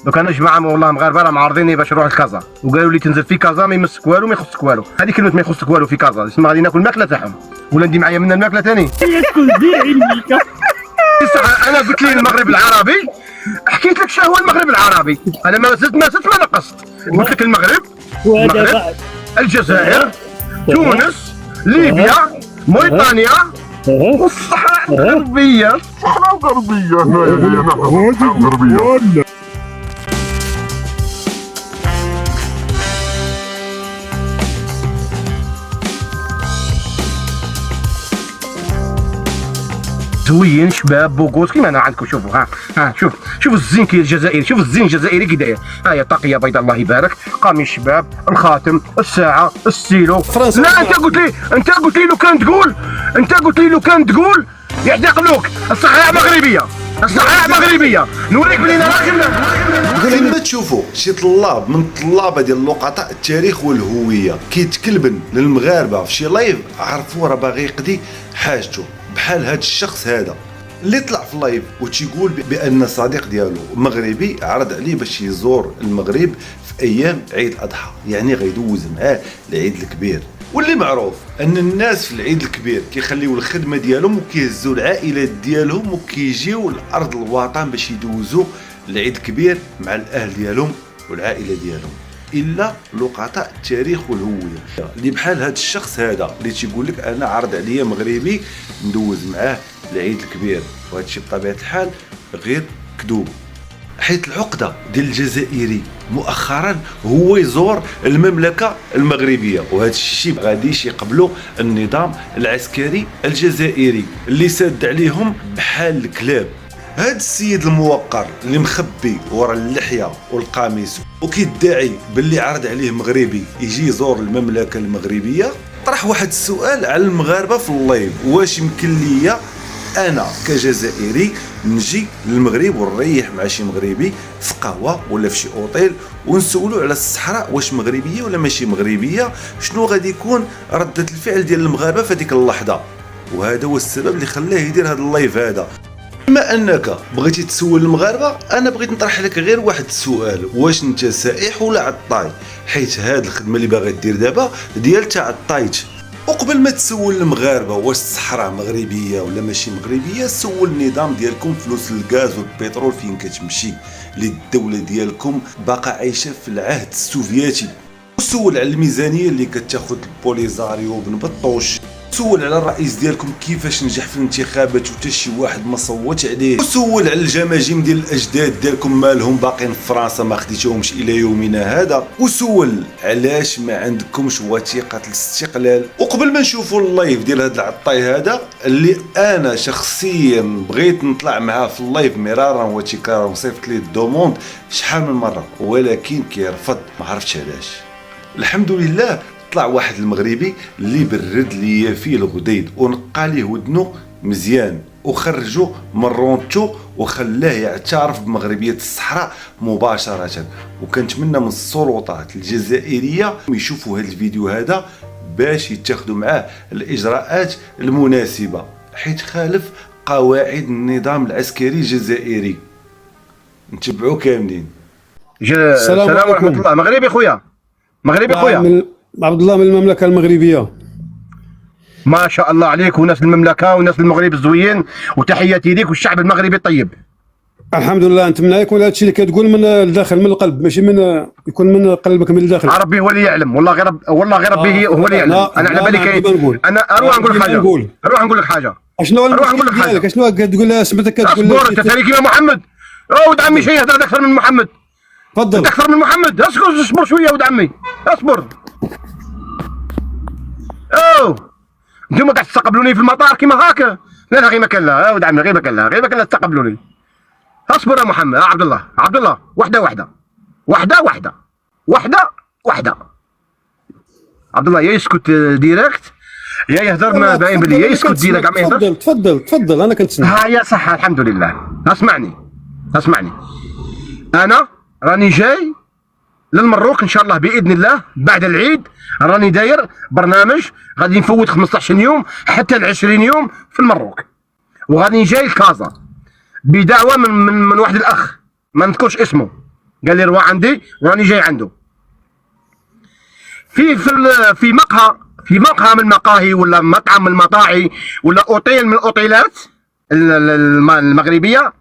دوك انا جماعه والله مغاربه راه معارضيني باش نروح لكازا، وقالوا لي تنزل في كازا ما يمسك والو ما يخصك والو. هذه كلمه ما يخصك والو في كازا، تسمى غادي ناكل الماكله تاعهم ولا ندي معايا من الماكله ثاني. يسكن دير علميك. انا قلت لي المغرب العربي، حكيت لك شنو هو المغرب العربي، انا ما زدت ما نقصت، قلت لك المغرب، الجزائر، تونس، ليبيا، موريتانيا، والصحراء الغربيه. الصحراء الغربية هنايا نحن الصحراء الغربية. زوين شباب بوغوس كيما انا عندكم. شوفوا ها شوف الزين كي الجزائري، شوف الزين الجزائري كي داير. ها هي طاقيه بيضاء الله يبارك، قميص شباب، الخاتم، الساعه، الستيلو. لا انت قلت لي لو كان تقول يعتقلوك. الصحراء مغربيه نوريك بلي انا راجل. كما تشوفوا شي طلاب من الطلابه ديال اللقطاء التاريخ والهويه كيتكلبن للمغاربه في شي لايف، عرفوا راه باغي يقضي حاجته. بحال هاد الشخص هذا اللي طلع في اللايف وتيقول بان صديق ديالو مغربي عرض عليه باش يزور المغرب في ايام عيد الاضحى، يعني غيدوز معاه العيد الكبير. واللي معروف ان الناس في العيد الكبير كيخليو الخدمه ديالهم وكيهزوا العائلات ديالهم وكيجيو لارض الوطن باش يدوزوا العيد الكبير مع الاهل ديالهم والعائله ديالهم. الا لقطاء التاريخ والهويه اللي بحال هذا الشخص هذا اللي تيقول لك انا عرض عليا مغربي ندوز معاه العيد الكبير، وهذا الشيء بطبيعه الحال غير كذوب. حيت العقده ديال الجزائري مؤخرا هو يزور المملكه المغربيه، وهذا الشيء غاديش يقبلوا النظام العسكري الجزائري اللي ساد عليهم بحال الكلاب. هاد السيد الموقر اللي مخبي ورا اللحيه والقميص وكيدعي باللي عرض عليه مغربي يجي يزور المملكه المغربيه، طرح واحد السؤال على المغاربه في اللايف: واش يمكن ليا انا كجزائري نجي للمغرب ونريح مع شي مغربي في قهوه ولا في شي اوتيل ونسولو على الصحراء واش مغربيه ولا ماشي مغربيه؟ شنو غادي يكون رده الفعل ديال المغاربه في هذيك اللحظه؟ وهذا هو السبب اللي خلاه يدير هذا اللايف هذا. بما انك بغيتي تسول المغاربه، انا بغيت نطرح لك غير واحد السؤال: واش انت سائح ولا عطاي؟ حيت هاد الخدمه اللي باغي دير دابا ديال تاع عطايت. وقبل ما تسول المغاربه واش الصحراء مغربيه ولا ماشي مغربيه، سول النظام ديالكم فلوس الغاز والبترول فين كتمشي، اللي الدوله ديالكم باقا عايشه في العهد السوفيتي. وسول على الميزانيه اللي كتاخذ البوليزاريو بن بطوش. سول على الرئيس ديالكم كيفاش نجح في الانتخابات وتا شي واحد ما صوت عليه. وسول على الجماجم ديال الاجداد ديالكم مالهم باقيين في فرنسا ما خديتوهمش الى يومنا هذا. وسول علاش ما عندكمش وثيقه الاستقلال. وقبل ما نشوفوا اللايف ديال هذا العطاي هذا اللي انا شخصيا بغيت نطلع معاه في اللايف مرارا وتكرارا وصيفط ليه الدوموند شحال من مره ولكن كيرفض، ما عرفتش علاش. الحمد لله طلع واحد المغربي اللي برد ليا فيه الغديد ونقى ليه ودنو مزيان وخرجو من رونتو وخلاه يعترف بمغربيه الصحراء مباشره. وكنتمنى من السلطات الجزائريه يشوفوا هذا الفيديو هذا باش يتخذوا معاه الاجراءات المناسبه، حيت خالف قواعد النظام العسكري الجزائري. نتبعوا كاملين. السلام ورحمه الله. مغربي خويا، مغربي خويا. عبد الله من المملكه المغربيه. ما شاء الله عليك، وناس المملكه وناس المغرب الزوين، وتحياتي ليك والشعب المغربي الطيب. الحمد لله. نتمنى يكون هذا الشيء اللي كتقول من الداخل من القلب، ماشي من يكون من قلبك من الداخل. ربي هو اللي يعلم، والله غير ربي هو اللي يعلم. انا على بالي كاين. انا اروح نقول لك حاجه. اشنو المشكل ديالك؟ اشنو كتقول؟ سمعتك كتقول اصبر انت ثاني كيما محمد. ولد عمي شي يهضر اكثر من محمد. تفضل. اكثر من محمد. اصبر شويه ولد عمي، اصبر. انتم قاعد تستقبلوني في المطار كيما هاكا؟ لا غير ما كان لا ولد عمي، غير ما كان لا تستقبلوني. اصبر يا محمد. عبد الله واحده. عبد الله يا يسكت ديريكت يا يهضر، ما باين بلي يا يسكت ديريكت ما يهضرش. تفضل انا كنتسمع. ها يا صح الحمد لله. اسمعني انا راني جاي للمروك ان شاء الله باذن الله بعد العيد. راني داير برنامج غادي نفوت 15 يوم حتى ل 20 يوم في المروك، وغادي جاي لكازا بدعوه من واحد الاخ ما نذكرش اسمه، قال لي روح عندي وراني جاي عنده. في مقهى من المقاهي ولا مطعم من المطاعي ولا اوتيل من الاوتيلات المغربيه،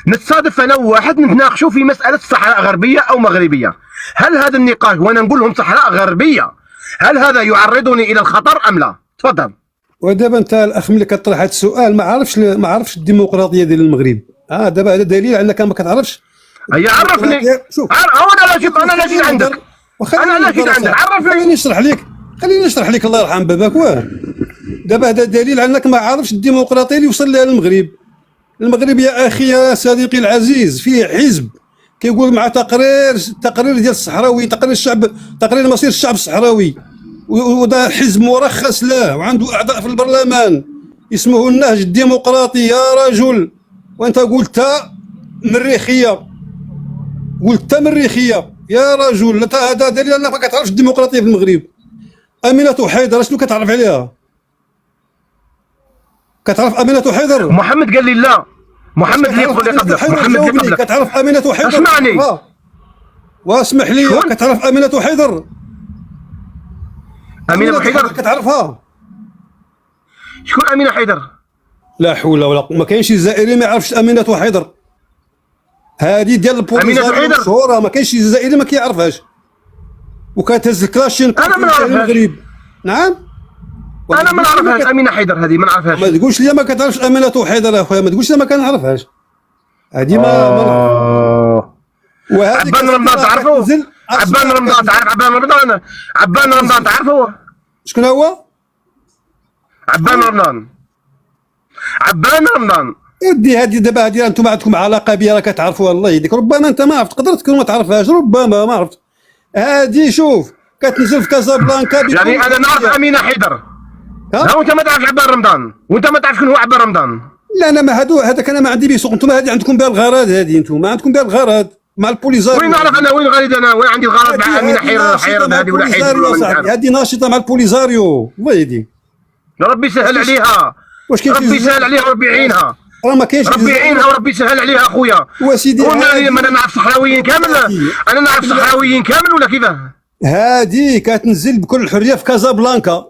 نتصادف انا وواحد نتناقشوا في مساله صحراء غربيه او مغربيه. هل هذا النقاش وانا نقول لهم صحراء غربيه هل هذا يعرضني الى الخطر ام لا؟ تفضل. ودابا انت الاخ ملي كطرح هذا السؤال ما عرفش الديمقراطيه ديال المغرب. دابا هذا دليل على انك ما كتعرفش. هيا عرفني. شوف انا لا جيت عندك. انا لا جيت عندك، عرفني. خليني نشرح لك الله يرحم باباك. دابا هذا دليل على انك ما عارفش الديمقراطيه اللي وصل لها المغرب. المغرب يا اخي يا صديقي العزيز فيه حزب كيقول مع تقرير ديال الصحراوي، تقرير مصير الشعب الصحراوي، وهذا حزب مرخص له وعنده اعضاء في البرلمان اسمه النهج الديمقراطي يا رجل. وانت قلت مريخيه يا رجل. هذا دليل انك ما كتعرفش الديمقراطيه في المغرب. امينه حيدر شنو كتعرف عليها؟ كتعرف امينه حيدر؟ محمد قال لي لا. محمد اللي يقول لي قبلك. محمد اللي قبلك. كتعرف امينه حيدر؟ اسمعني واسمح لي. كتعرف امينه حيدر؟ امينه حيدر كتعرفها؟ شكون امينه حيدر؟ لا حول ولا قوه. ما كاينش جزائري ما يعرفش امينه حيدر. هذه ديال البوليزاريو مشهوره، ما كاينش جزائري ما كيعرفهاش. وكتهز الكلاشين انا ما نعرفهاش. المغرب. نعم انا ما نعرفهاش. امينه حيدر هذه ما نعرفهاش. ما تقولش لي ما كتعرفش امينه حيدر اخويا، ما تقولش لي ما كنعرفهاش. هذه ما وهذه عبان رمضان تعرفوه؟ عبان رمضان تعرف عبان رمضان تعرفوه؟ شكون هو؟ عبان رمضان ودي هذه دابا هذه انتم عندكم علاقه بها راه كتعرفوها. الله يهديك. ربما انت ما عرفت، تقدر تكون ما تعرفهاش، ربما ما عرفت. هذه شوف كتنزل في كازابلانكا. يعني انا نعرف امينه حيدر. ها وانت ما تعرفش عبان رمضان، وانت ما تعرف شنو هو عبان رمضان. لا انا ما هذاك انا ما عندي بيه سوق. انتم هذه عندكم بها الغرض، هذه انتم ما عندكم بها الغرض مع البوليزاريو. وين نعرف انا وين غادي انا وين عندي الغرض مع امينه حيدر هذه ولا حيدر؟ هذه ناشطه مع البوليزاريو. الله يهديك. ربي يسهل عليها. واش كاين ربي يسهل عليها وربي يعينها. راه ما كاينش ربي يعينها وربي يسهل عليها اخويا. وسيدي انا نعرف صحراويين كامل. انا نعرف صحراويين كامل ولا كيفاه؟ هذه كتنزل بكل حريه في كازابلانكا.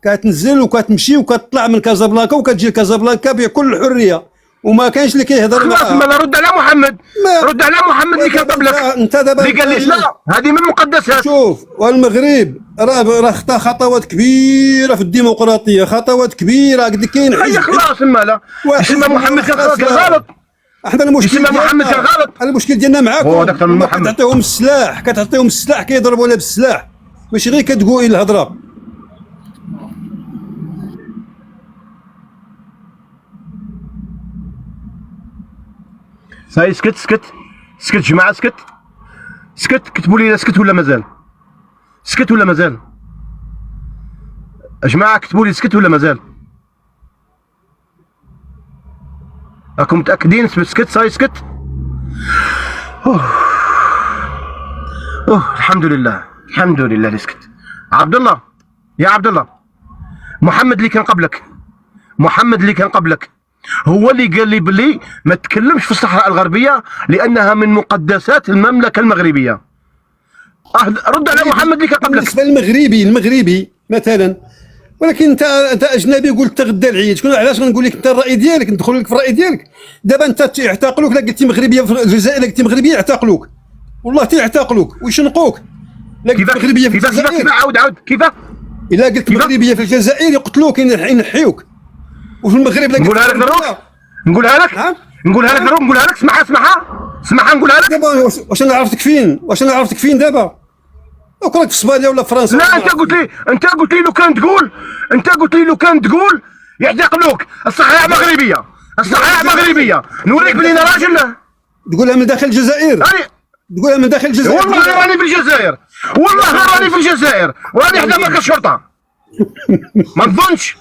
كتنزل وكتمشي وكتطلع من كازابلانكا وكتجي لكازابلانكا بكل حريه، وما كاينش اللي كيهضر معاه. خلاص ما رد على محمد. رد على محمد اللي كان قبلك. انت دابا اللي قال لي لا هذه من المقدسات. شوف والمغرب راه خطا خطوات كبيره في الديمقراطيه، خطوات كبيره. قد كاين هيا خلاص مالا. يسمى محمد كان غلط. احنا المشكل محمد كان غلط. المشكل ديالنا معاكم. كتعطيهم السلاح كيضربونا بالسلاح، ماشي غير كتقول الهضره. ساي اسكت جماعه اسكت. كتبوا لي اسكت ولا مازال؟ اسكت ولا مازال؟ يا جماعه كتبوا لي اسكت ولا مازال؟ راكم متاكدين؟ اسكت ساي اسكت. الحمد لله اللي سكت. عبد الله يا عبد الله، محمد اللي كان قبلك هو اللي قال لي بلي ما تكلمش في الصحراء الغربيه لانها من مقدسات المملكه المغربيه. رد على محمد اللي كان قبلك. بالنسبه المغربي مثلا، ولكن انت اجنبي قلت تغدى العيد. شكون علاش غنقول لك انت الراي ديالك، ندخل لك في الراي ديالك. دابا انت يعتقلوك لا قلتي مغربيه في الجزائر، لا قلتي مغربيه يعتقلوك، والله تيعتقلوك ويشنقوك. لا قلت مغربيه في الجزائر كيف عاود كيف الا قلت مغربيه في الجزائر يقتلوك ينحيوك. وفي المغرب لا نقولها لك دروك. اسمعها نقولها لك. دابا واش انا عرفتك فين دابا؟ راك في اسبانيا ولا فرنسا؟ لا انت قلت لي لو كان تقول يعتقلوك. الصحراء مغربيه. نوريك بلي انا راجل. تقولها من داخل الجزائر. والله راني في الجزائر وراني حدا مركز الشرطه. ما تظنش.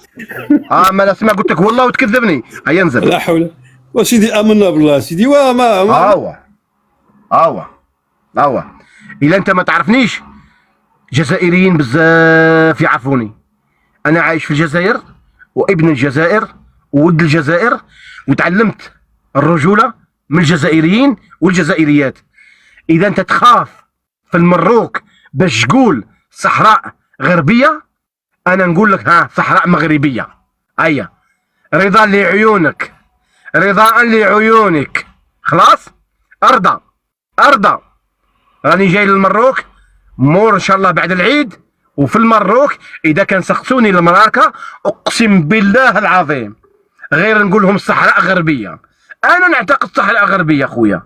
ما لا اسمع قلت لك والله وتكذبني. هيا انزل. لا حول. وسيدي امنا بالله سيدي. اوا الا انت ما تعرفنيش، جزائريين بزاف يعرفوني. انا عايش في الجزائر وابن الجزائر وولد الجزائر، وتعلمت الرجوله من الجزائريين والجزائريات. اذا انت تخاف في المروك باش تقول صحراء غربيه، انا نقول لك ها صحراء مغربيه. هيا رضا لعيونك، رضاء لعيونك. خلاص ارضى راني جاي للمروك مور ان شاء الله بعد العيد. وفي المروك اذا كان سقسوني المراكه اقسم بالله العظيم غير نقول لهم صحراء غربيه. انا نعتقد صحراء غربيه خويا.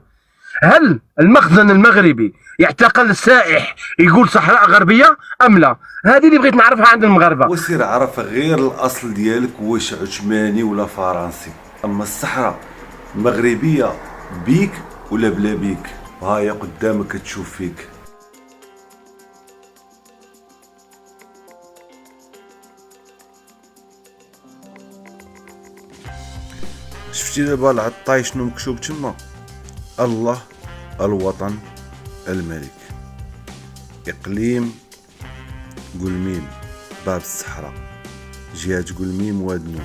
هل المخزن المغربي يعتقل السائح يقول صحراء غربيه ام لا؟ هذه اللي بغيت نعرفها عند المغاربه. وسير عرف غير الاصل ديالك واش عثماني ولا فرنسي، اما الصحراء مغربيه بيك ولا بلا بيك هايا قدامك تشوف فيك. شفتي دابا العطاي شنو مكتوب تما؟ الله، الوطن، الملك، اقليم قلميم، باب الصحراء، جهة قلميم وادنو.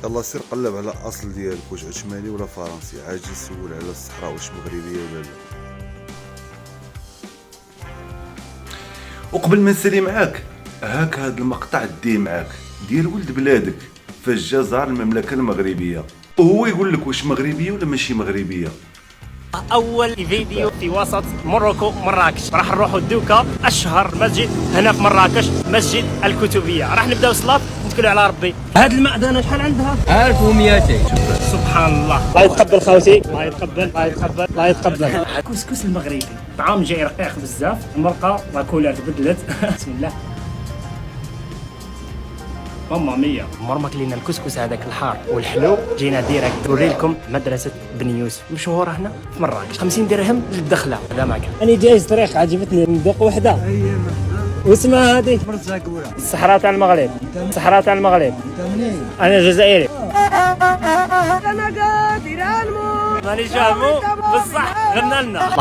يلا سير قلب على الاصل ديالك واش عثماني ولا فرنسي، عاجي سول على الصحراء واش مغربيه ولا لا. وقبل ما نسالي معاك هاك هاد المقطع ديه معاك ديال ولد بلادك فاش جا زار المملكه المغربيه وهو يقول لك واش مغربيه ولا ماشي مغربيه. اول فيديو في وسط موروكو مراكش، راح نروحوا دوكا اشهر مسجد هنا في مراكش، مسجد الكتبيه. راح نبداو صلاه نتكلوا على ربي. هاد المعدنه شحال عندها؟ 1200. سبحان الله. الله يتقبل خوتي، الله يتقبل، الله يتقبل، الله يتقبل. الكسكس المغربي طعام جاي رقيق بزاف، المرقه لا كولور تبدلت. بسم الله. ماما مية مرمك لينا الكسكس هذاك الحار والحلو. جينا ديريكت نوري لكم مدرسة بن يوسف مشهورة هنا في مراكش. 50 درهم للدخلة. هذا ما كان. أنا جايز طريق عجبتني ندوق وحدة. واسمها هذه الصحراء تاع المغرب. الصحراء تاع المغرب. أنا جزائري. أنا قادر الموت. ماني جامو بصح غنى لنا.